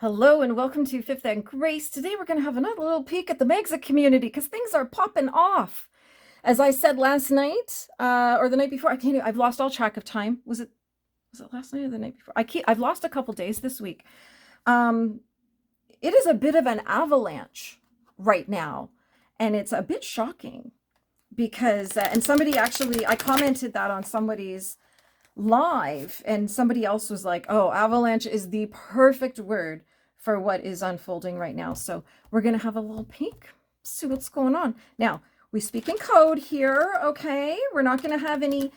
Hello and welcome to Fifth and Grace. Today we're going to have another little peek at the Megxit community because things are popping off. As I said last night, or the night before, I've lost all track of time. Was it last night or the night before? I've lost a couple days this week. It is a bit of an avalanche right now, and it's a bit shocking because, and somebody actually, I commented that on somebody's live, and somebody else was like, oh, avalanche is the perfect word for what is unfolding right now. So we're going to have a little peek, see what's going on. Now, we speak in code here, okay? We're not going to have any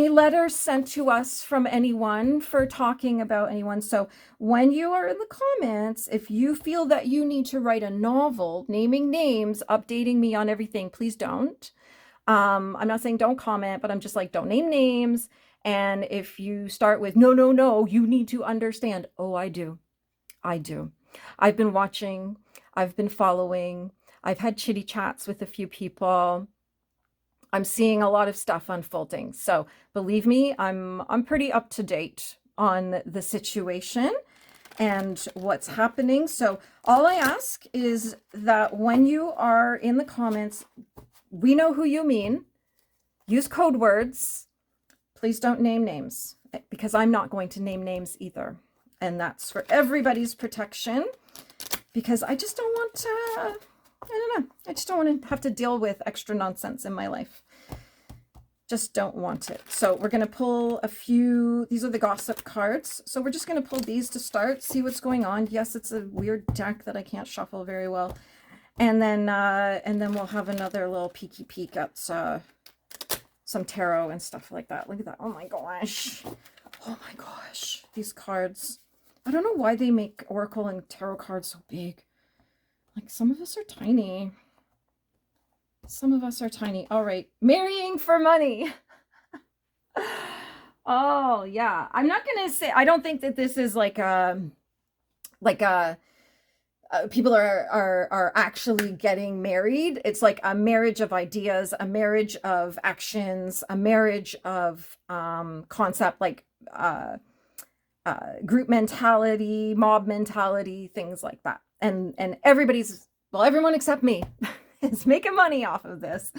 letters sent to us from anyone for talking about anyone. So when you are in the comments, if you feel that you need to write a novel, naming names, updating me on everything, please don't. I'm not saying don't comment, but I'm just like, don't name names. And if you start with, no, no, no, you need to understand. Oh, I do. I do. I've been watching. I've been following. I've had chitty chats with a few people. I'm seeing a lot of stuff unfolding. So believe me, I'm pretty up to date on the situation and what's happening. So all I ask is that when you are in the comments, we know who you mean. Use code words. Please don't name names, because I'm not going to name names either. And that's for everybody's protection, because I just don't want to, I don't know. I just don't want to have to deal with extra nonsense in my life. Just don't want it. So we're going to pull a few, these are the gossip cards. So we're just going to pull these to start, see what's going on. Yes, it's a weird deck that I can't shuffle very well. And then we'll have another little peeky peek at some tarot and stuff like that. Look at that. Oh my gosh. Oh my gosh. These cards. I don't know why they make oracle and tarot cards so big. Like, some of us are tiny. Some of us are tiny. All right. Marrying for money. Oh, yeah. I'm not going to say, I don't think that this is like a people are actually getting married. It's like a marriage of ideas, a marriage of actions, a marriage of concept, like group mentality, mob mentality, things like that. And everybody's, well, everyone except me is making money off of this.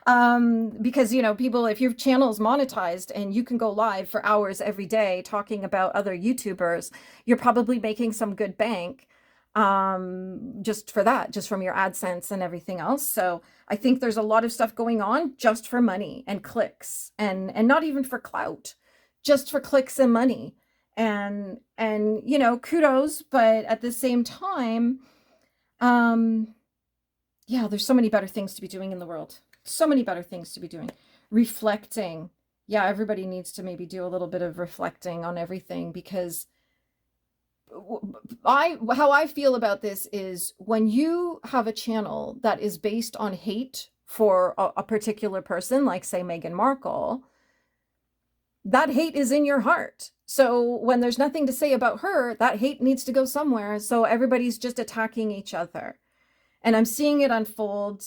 Because, you know, people, if your channel's monetized and you can go live for hours every day talking about other YouTubers, you're probably making some good bank just for that, just from your AdSense and everything else. So I think there's a lot of stuff going on just for money and clicks, and not even for clout, just for clicks and money. And you know, kudos, but at the same time, yeah, there's so many better things to be doing in the world. So many better things to be doing. Reflecting. Yeah, everybody needs to maybe do a little bit of reflecting on everything, because how I feel about this is, when you have a channel that is based on hate for a particular person, like say Meghan Markle, that hate is in your heart. So when there's nothing to say about her, that hate needs to go somewhere. So everybody's just attacking each other. And I'm seeing it unfold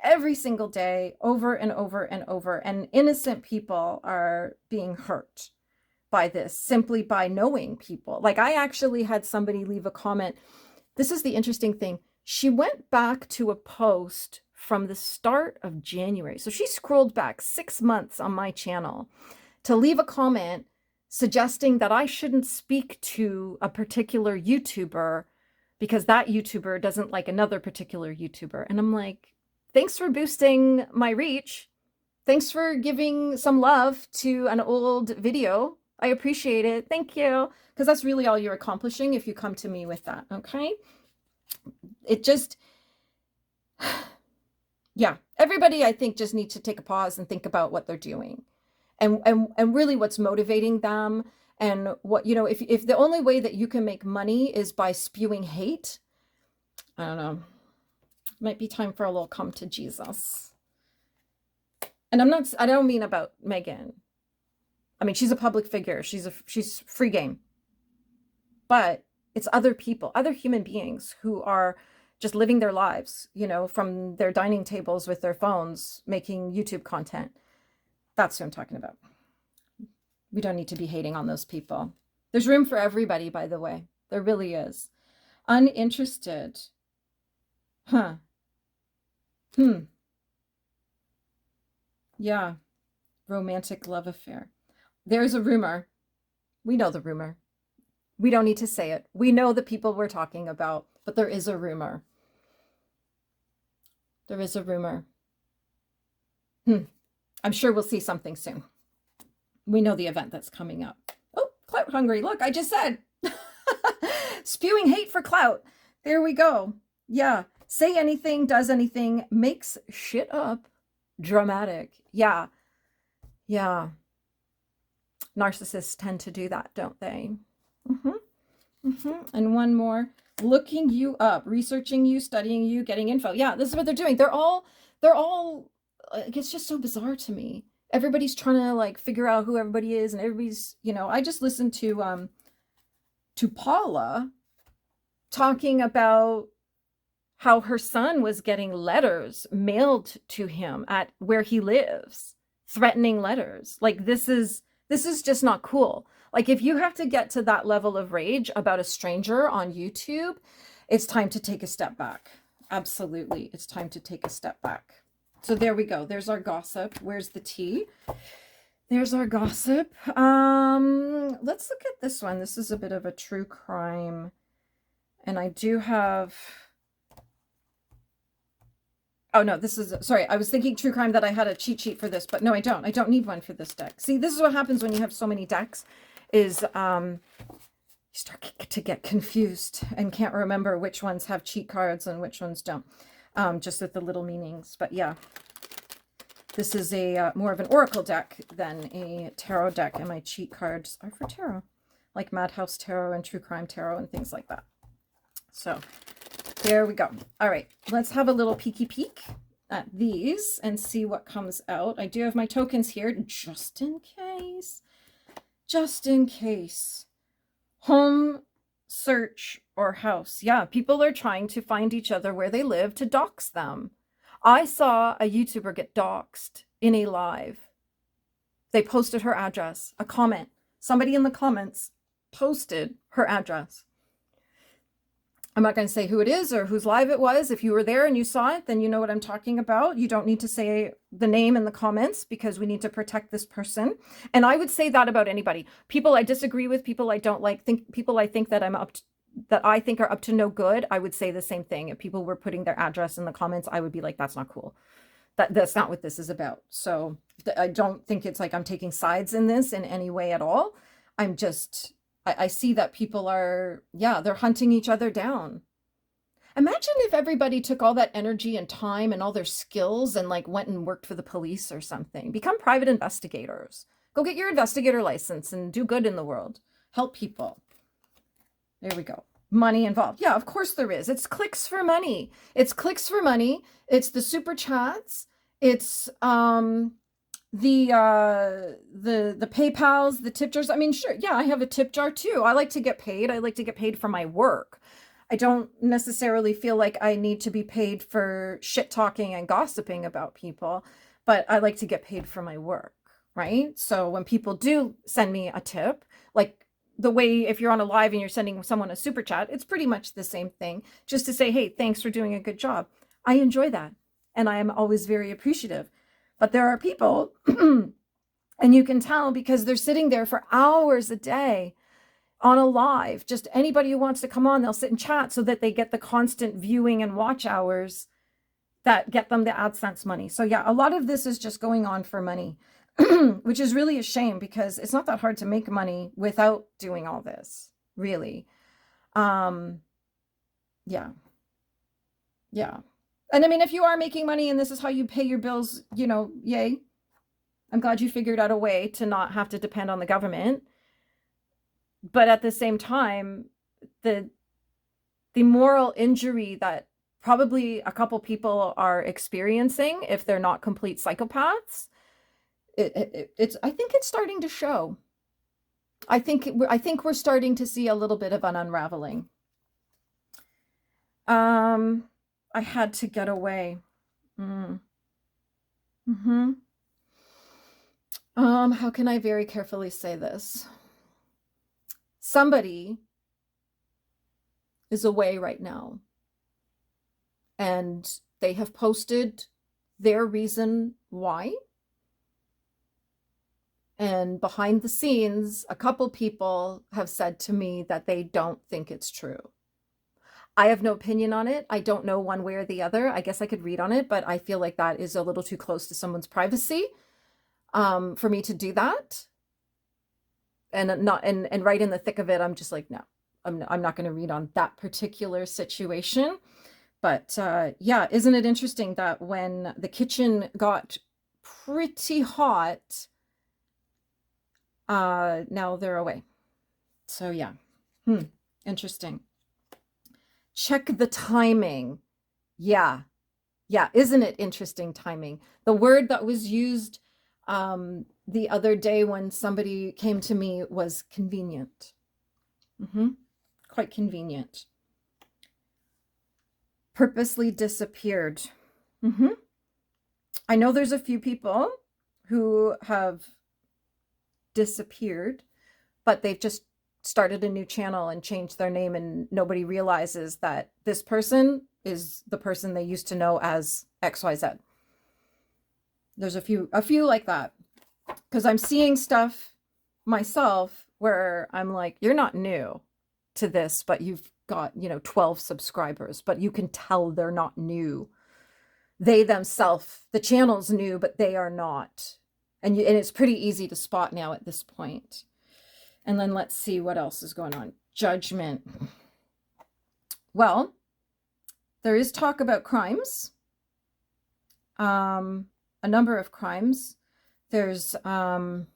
every single day, over and over and over. And innocent people are being hurt by this, simply by knowing people. Like, I actually had somebody leave a comment. This is the interesting thing. She went back to a post from the start of January. So she scrolled back 6 months on my channel to leave a comment suggesting that I shouldn't speak to a particular YouTuber because that YouTuber doesn't like another particular YouTuber. And I'm like, thanks for boosting my reach. Thanks for giving some love to an old video. I appreciate it. Thank you. Because that's really all you're accomplishing if you come to me with that. Okay. It just, yeah, everybody, I think, just needs to take a pause and think about what they're doing, and really what's motivating them. And what, you know, if the only way that you can make money is by spewing hate, I don't know, might be time for a little come to Jesus. And I don't mean about Meghan. I mean, she's a public figure. She's free game. But it's other people, other human beings who are just living their lives, you know, from their dining tables with their phones, making YouTube content. That's who I'm talking about. We don't need to be hating on those people. There's room for everybody, by the way. There really is. Uninterested. Huh. Hmm. Yeah. Romantic love affair. There's a rumor. We know the rumor. We don't need to say it. We know the people we're talking about, but there is a rumor. There is a rumor. I'm sure we'll see something soon. We know the event that's coming up. Oh, clout hungry. Look, I just said. Spewing hate for clout. There we go. Yeah. Say anything, does anything, makes shit up. Dramatic. Yeah. Yeah. Narcissists tend to do that, don't they? And one more. Looking you up, researching you, studying you, getting info. Yeah, this is what they're doing. They're all, it's just so bizarre to me. Everybody's trying to like figure out who everybody is, and everybody's, I just listened to Paula talking about how her son was getting letters mailed to him at where he lives, threatening letters. Like this is just not cool. Like if you have to get to that level of rage about a stranger on YouTube, it's time to take a step back. Absolutely. It's time to take a step back. So there we go. There's our gossip. Where's the tea? There's our gossip. Let's look at this one. This is a bit of a true crime. And I do have... Oh, no, this is... Sorry, I was thinking true crime that I had a cheat sheet for this, but no, I don't. I don't need one for this deck. See, this is what happens when you have so many decks, is you start to get confused and can't remember which ones have cheat cards and which ones don't, just with the little meanings. But yeah, this is a more of an oracle deck than a tarot deck, and my cheat cards are for tarot, like Madhouse Tarot and True Crime Tarot and things like that. So there we go. All right, let's have a little peeky peek at these and see what comes out. I do have my tokens here just in case. Just in case. Home, search, or house. Yeah, people are trying to find each other where they live to dox them. I saw a YouTuber get doxed in a live. They posted her address, a comment. Somebody in the comments posted her address. I'm not going to say who it is or whose live it was. If you were there and you saw it, then you know what I'm talking about. You don't need to say the name in the comments because we need to protect this person. And I would say that about anybody. People I disagree with, people I don't like, people I think that that I think are up to no good, I would say the same thing. If people were putting their address in the comments, I would be like, that's not cool. That's not what this is about. So I don't think it's like I'm taking sides in this in any way at all. I'm just... I see that people are, yeah, they're hunting each other down. Imagine if everybody took all that energy and time and all their skills and like went and worked for the police or something. Become private investigators. Go get your investigator license and do good in the world. Help people. There we go. Money involved. Yeah, of course there is. It's clicks for money. It's clicks for money. It's the super chats. It's the PayPals, the tip jars. I mean, sure, yeah, I have a tip jar too. I like to get paid. I like to get paid for my work. I don't necessarily feel like I need to be paid for shit talking and gossiping about people, but I like to get paid for my work, right? So when people do send me a tip, like the way if you're on a live and you're sending someone a super chat, it's pretty much the same thing, just to say, hey, thanks for doing a good job. I enjoy that, and I am always very appreciative. But there are people, and you can tell because they're sitting there for hours a day on a live. Just anybody who wants to come on, they'll sit and chat so that they get the constant viewing and watch hours that get them the AdSense money. So yeah, a lot of this is just going on for money, which is really a shame because it's not that hard to make money without doing all this, really. Yeah. Yeah. And I mean, if you are making money and this is how you pay your bills, yay. I'm glad you figured out a way to not have to depend on the government. But at the same time, the moral injury that probably a couple people are experiencing, if they're not complete psychopaths, I think it's starting to show. I think we're starting to see a little bit of an unraveling. I had to get away. How can I very carefully say this? Somebody is away right now. And they have posted their reason why. And behind the scenes, a couple people have said to me that they don't think it's true. I have no opinion on it. I don't know one way or the other. I guess I could read on it, but I feel like that is a little too close to someone's privacy for me to do that. And right in the thick of it, I'm just like, no, I'm not going to read on that particular situation. But yeah, isn't it interesting that when the kitchen got pretty hot, now they're away. So yeah, interesting. Check the timing. Yeah, isn't it interesting timing? The word that was used the other day when somebody came to me was convenient. Quite convenient. Purposely disappeared. I know there's a few people who have disappeared, but they've just started a new channel and changed their name, and nobody realizes that this person is the person they used to know as XYZ. There's a few like that, because I'm seeing stuff myself where I'm like, you're not new to this, but you've got, 12 subscribers, but you can tell they're not new. They themselves, the channel's new, but they are not. And it's pretty easy to spot now at this point. And then let's see what else is going on. Judgment. Well, there is talk about crimes. A number of crimes. There's a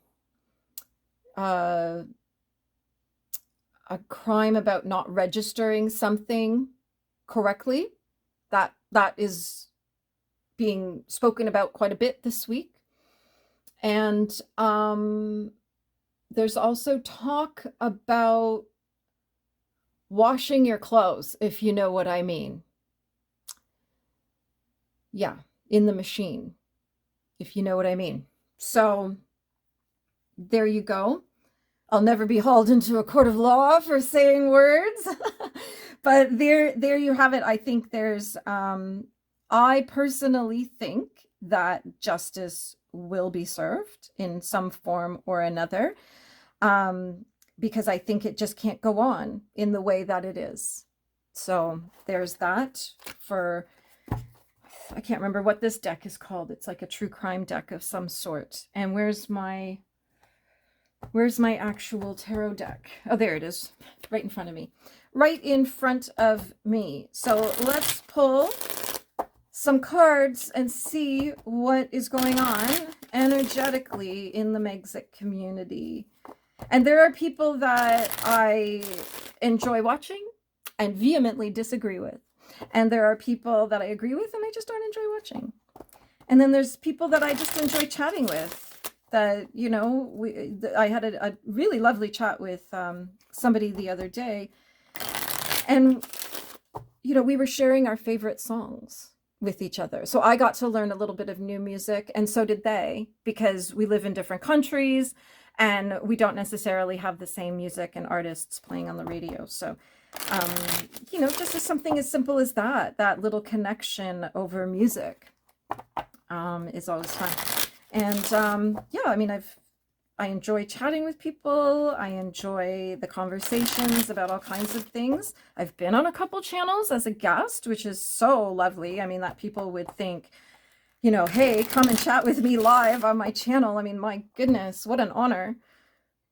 crime about not registering something correctly. That is being spoken about quite a bit this week. And there's also talk about washing your clothes, if you know what I mean. Yeah, in the machine, if you know what I mean. So there you go. I'll never be hauled into a court of law for saying words. But there you have it. I think there's, I personally think that justice will be served in some form or another, because I think it just can't go on in the way that it is. So there's that. For, I can't remember what this deck is called. It's like a true crime deck of some sort. And where's my actual tarot deck? Oh, there it is, right in front of me. Right in front of me. So let's pull some cards and see what is going on energetically in the Megxit community. And there are people that I enjoy watching and vehemently disagree with. And there are people that I agree with and I just don't enjoy watching. And then there's people that I just enjoy chatting with. That, I had a really lovely chat with somebody the other day. And, we were sharing our favorite songs with each other. So I got to learn a little bit of new music, and so did they, because we live in different countries and we don't necessarily have the same music and artists playing on the radio. So, just as something as simple as that little connection over music is always fun. And yeah, I mean, I enjoy chatting with people. I enjoy the conversations about all kinds of things. I've been on a couple channels as a guest, which is so lovely. I mean, that people would think, hey, come and chat with me live on my channel. I mean, my goodness, what an honor.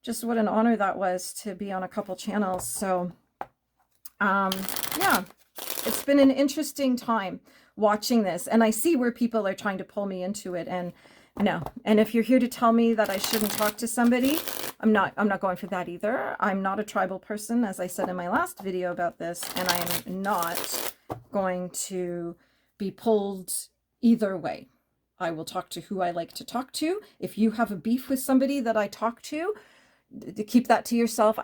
Just what an honor that was to be on a couple channels. So, yeah, it's been an interesting time watching this. And I see where people are trying to pull me into it. And no. And if you're here to tell me that I shouldn't talk to somebody, I'm not going for that either. I'm not a tribal person, as I said in my last video about this, and I am not going to be pulled either way. I will talk to who I like to talk to. If you have a beef with somebody that I talk to keep that to yourself.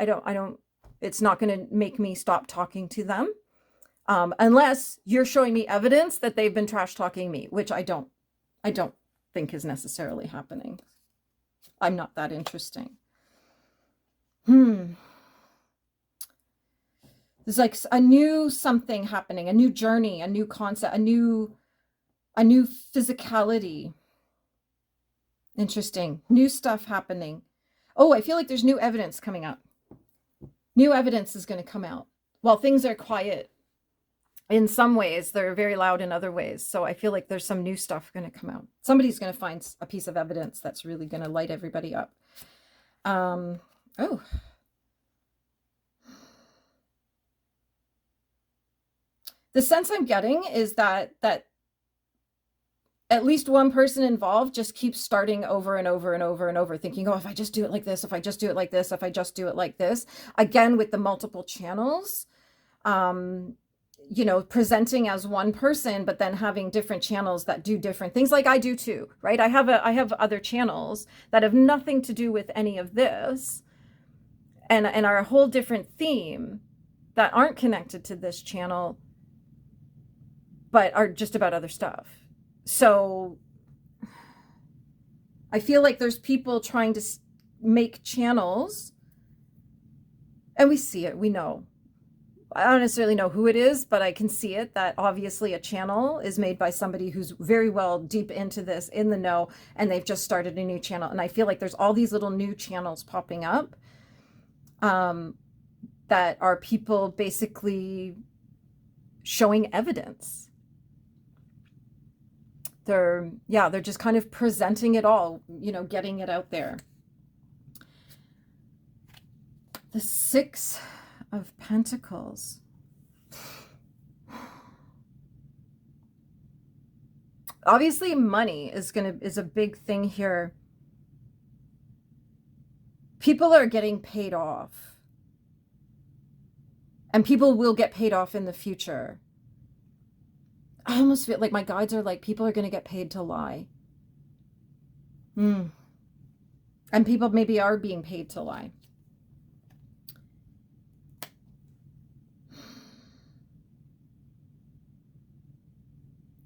It's not going to make me stop talking to them. Unless you're showing me evidence that they've been trash talking me, which I don't think is necessarily happening. I'm not that interesting. There's like a new something happening, a new journey, a new concept, a new physicality. Interesting. New stuff happening. Oh, I feel like there's new evidence coming up. New evidence is going to come out. While things are quiet in some ways, they're very loud in other ways. So I feel like there's some new stuff going to come out. Somebody's going to find a piece of evidence that's really going to light everybody up. Oh. The sense I'm getting is that at least one person involved just keeps starting over and over and over and over, thinking, oh, if I just do it like this, if I just do it like this, if I just do it like this, again, with the multiple channels, you know, presenting as one person, but then having different channels that do different things, like I do too, right? I have other channels that have nothing to do with any of this and are a whole different theme that aren't connected to this channel, but are just about other stuff. So I feel like there's people trying to make channels, and we see it, we know. I don't necessarily know who it is, but I can see it, that obviously a channel is made by somebody who's very well deep into this, in the know, and they've just started a new channel. And I feel like there's all these little new channels popping up that are people basically showing evidence. They're just kind of presenting it all, you know, getting it out there. The Six of Pentacles. Obviously, money is a big thing here. People are getting paid off. And people will get paid off in the future. I almost feel like my guides are like, people are going to get paid to lie. And people maybe are being paid to lie.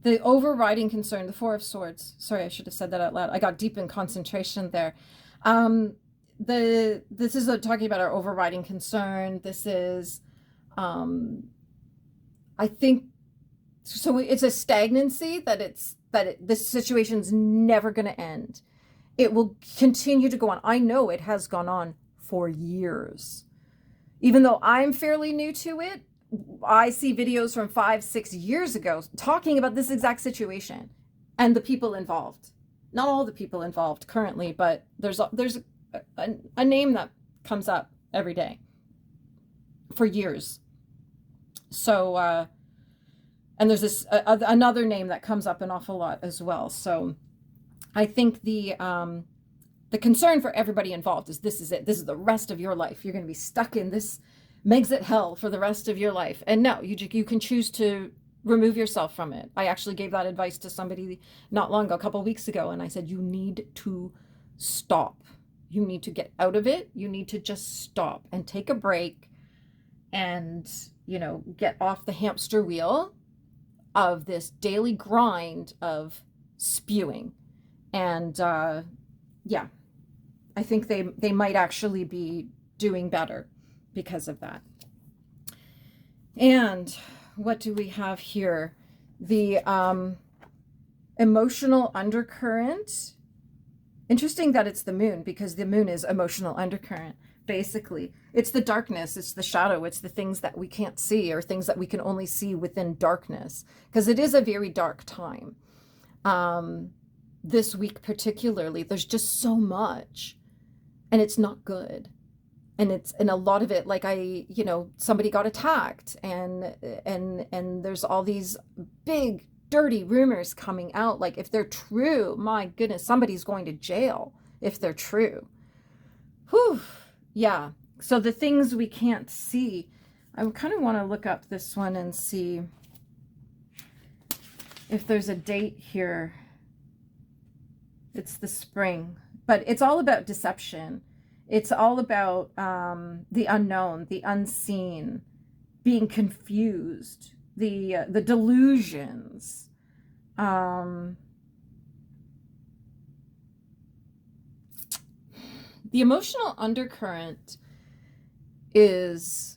The overriding concern, the Four of Swords. Sorry, I should have said that out loud. I got deep in concentration there. This is talking about our overriding concern. This is, I think, so it's a stagnancy this situation's never going to end. It will continue to go on. I know it has gone on for years. Even though I'm fairly new to it, I see videos from 5-6 years ago talking about this exact situation and the people involved. Not all the people involved currently, but there's a name that comes up every day for years. So, and there's this another name that comes up an awful lot as well. So I think the concern for everybody involved is this is it. This is the rest of your life. You're going to be stuck in this Megxit hell for the rest of your life. And no, you can choose to remove yourself from it. I actually gave that advice to somebody not long ago, a couple of weeks ago, and I said, you need to stop. You need to get out of it. You need to just stop and take a break and, you know, get off the hamster wheel of this daily grind of spewing. And yeah, I think they might actually be doing better because of that. And what do we have here? The emotional undercurrent. Interesting that it's the moon, because the moon is emotional undercurrent. Basically, it's the darkness, it's the shadow, it's the things that we can't see, or things that we can only see within darkness, because it is a very dark time. This week particularly, there's just so much, and it's not good. And a lot of it, like somebody got attacked, and there's all these big dirty rumors coming out. Like, if they're true, my goodness, somebody's going to jail if they're true. Whew. Yeah. So the things we can't see, I kind of want to look up this one and see if there's a date here. It's the spring, but it's all about deception. It's all about the unknown, the unseen, being confused, the delusions. The emotional undercurrent is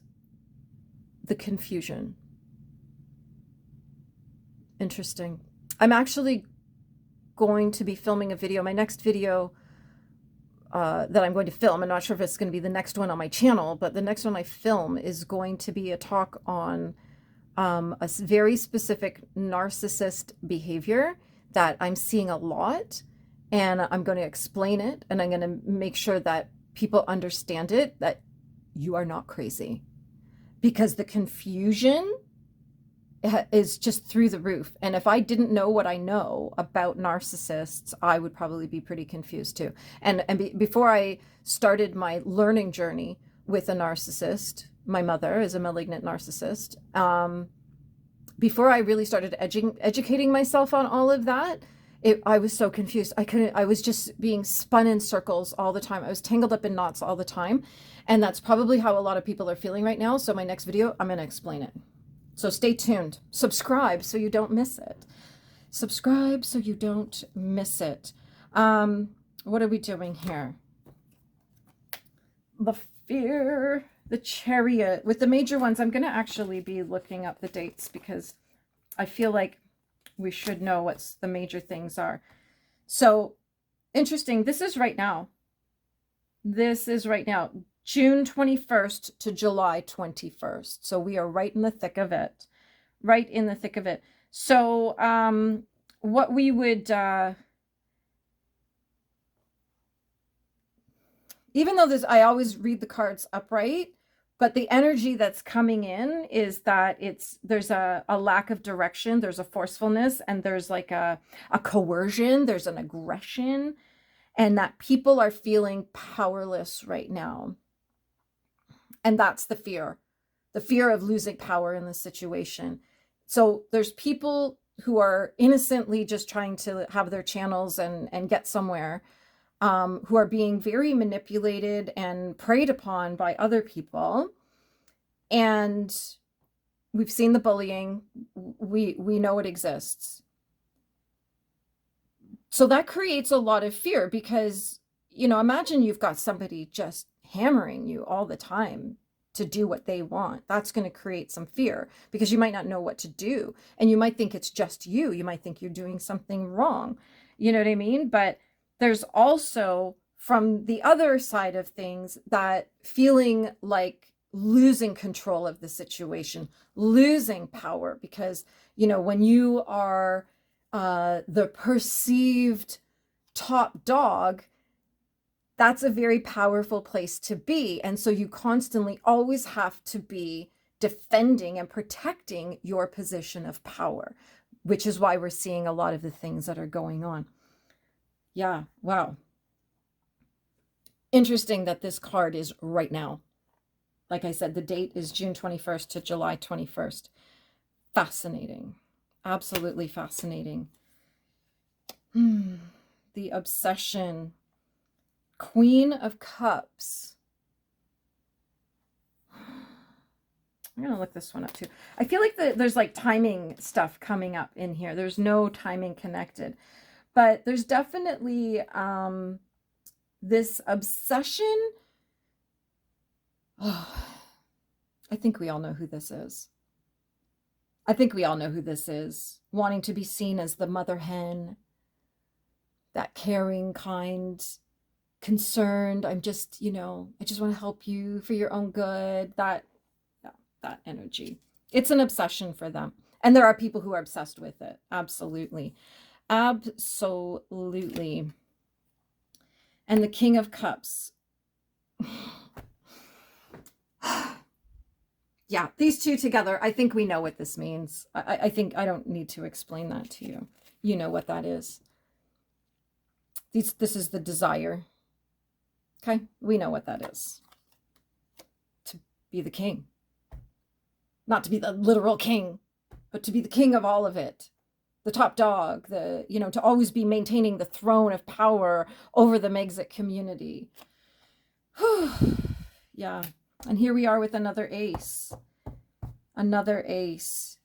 the confusion. Interesting. I'm actually going to be filming a video. My next video that I'm going to film, I'm not sure if it's going to be the next one on my channel, but the next one I film is going to be a talk on a very specific narcissist behavior that I'm seeing a lot, and I'm going to explain it, and I'm going to make sure that people understand it, that you are not crazy, because the confusion is just through the roof. And if I didn't know what I know about narcissists, I would probably be pretty confused too. And before I started my learning journey with a narcissist, my mother is a malignant narcissist. Before I really started educating myself on all of that, I was so confused. I was just being spun in circles all the time. I was tangled up in knots all the time. And that's probably how a lot of people are feeling right now. So my next video, I'm going to explain it. So stay tuned. Subscribe so you don't miss it. Subscribe so you don't miss it. What are we doing here? The fear, the chariot. With the major ones, I'm going to actually be looking up the dates because I feel like we should know what the major things are. So interesting. This is right now. This is right now. June 21st to July 21st. So we are right in the thick of it. Right in the thick of it. So what we would, even though I always read the cards upright, but the energy that's coming in is that there's a lack of direction, there's a forcefulness, and there's like a coercion, there's an aggression, and that people are feeling powerless right now. And that's the fear of losing power in the situation. So there's people who are innocently just trying to have their channels and get somewhere, who are being very manipulated and preyed upon by other people. And we've seen the bullying. We know it exists. So that creates a lot of fear because, you know, imagine you've got somebody just hammering you all the time to do what they want. That's going to create some fear because you might not know what to do. And you might think it's just you. You might think you're doing something wrong. You know what I mean? But there's also, from the other side of things, that feeling like losing control of the situation, losing power, because, you know, when you are the perceived top dog, that's a very powerful place to be. And so you constantly always have to be defending and protecting your position of power, which is why we're seeing a lot of the things that are going on. Yeah, wow. Interesting that this card is right now. Like I said, the date is June 21st to July 21st. Fascinating. Absolutely fascinating. The obsession. Queen of Cups. I'm going to look this one up too. I feel like there's like timing stuff coming up in here. There's no timing connected. But there's definitely this obsession. Oh, I think we all know who this is. I think we all know who this is. Wanting to be seen as the mother hen. That caring, kind, concerned. I'm just, you know, I just want to help you for your own good. That energy. It's an obsession for them. And there are people who are obsessed with it. Absolutely. Absolutely. And the King of Cups. Yeah, these two together, I think we know what this means. I think I don't need to explain that to you. You know what that is. This is the desire. Okay, we know what that is. To be the king. Not to be the literal king, but to be the king of all of it. The top dog, you know, to always be maintaining the throne of power over the Megxit community. Yeah. And here we are with another ace. Another ace.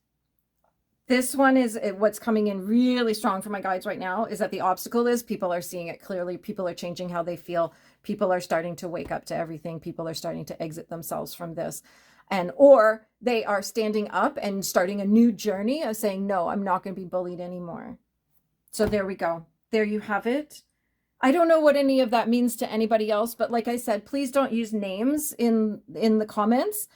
This one is what's coming in really strong for my guides right now is that the obstacle is people are seeing it clearly. People are changing how they feel. People are starting to wake up to everything. People are starting to exit themselves from this. And or they are standing up and starting a new journey of saying, no, I'm not going to be bullied anymore. So there we go. There you have it. I don't know what any of that means to anybody else, but like I said, please don't use names in the comments.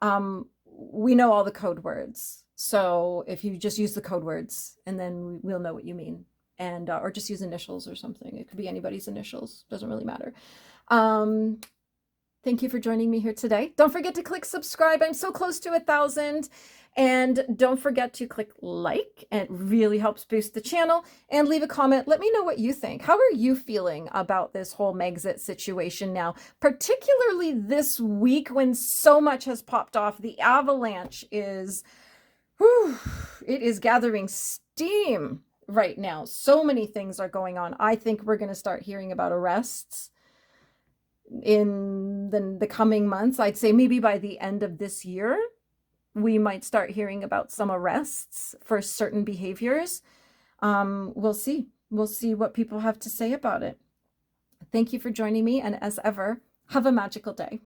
We know all the code words. So if you just use the code words, and then we'll know what you mean. And or just use initials or something. It could be anybody's initials. Doesn't really matter. Thank you for joining me here today. Don't forget to click subscribe. I'm so close to 1,000. And don't forget to click like. It really helps boost the channel. And leave a comment. Let me know what you think. How are you feeling about this whole Megxit situation now? Particularly this week when so much has popped off. The avalanche is, it is gathering steam right now. So many things are going on. I think we're going to start hearing about arrests in the coming months. I'd say maybe by the end of this year, we might start hearing about some arrests for certain behaviors. We'll see. We'll see what people have to say about it. Thank you for joining me. And as ever, have a magical day.